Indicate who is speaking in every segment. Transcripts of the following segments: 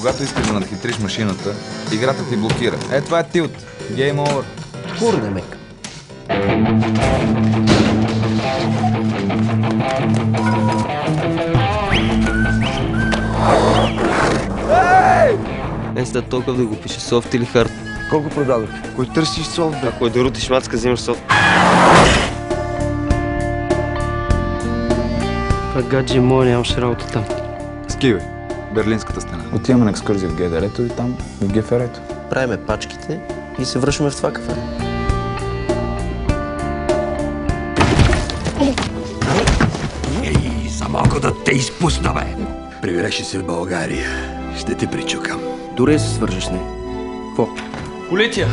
Speaker 1: Когато искаш да надхитриш машината, играта ти блокира. Това е тилт. Game over.
Speaker 2: Курне мек.
Speaker 3: Не след толкова да го пише софт или хард.
Speaker 2: Колко продадох?
Speaker 4: Кой търсиш софт, бе?
Speaker 3: Ако е да рутиш мацка, взимаш софт.
Speaker 5: Пък гадже моя, нямаше работа там.
Speaker 1: Ски, бе. Берлинската стена.
Speaker 6: Отиваме на екскурзия в ГДР-то и там в ГФР-то.
Speaker 2: Правиме пачките и се връщаме в това кафе.
Speaker 7: Ей, за малко да те изпусна, бе! Прибираше се в България. Ще те причукам.
Speaker 2: Дори се свържеш с нея. Какво?
Speaker 5: Полиция!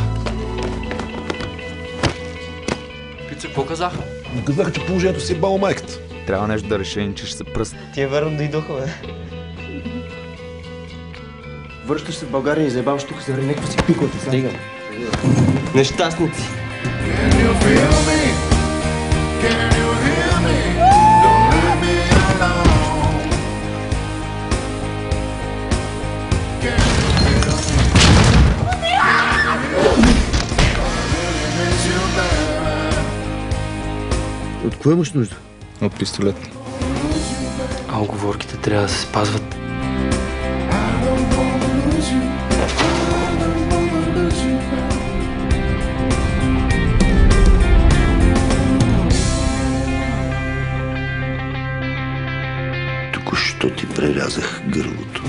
Speaker 5: Пица, какво казаха?
Speaker 4: Казаха, че положението си е бал майката.
Speaker 1: Трябва нещо да решеничиш се пръст.
Speaker 3: Ти е верно да идоха, бе.
Speaker 2: Връщаш се в България и заебаваш тук заради някакво си пикоти. Стига.
Speaker 3: Нещастници.
Speaker 4: От кое имаш нужда?
Speaker 6: От пистолет.
Speaker 5: А уговорките трябва да се спазват.
Speaker 7: Току-що ти прерязах гърлото.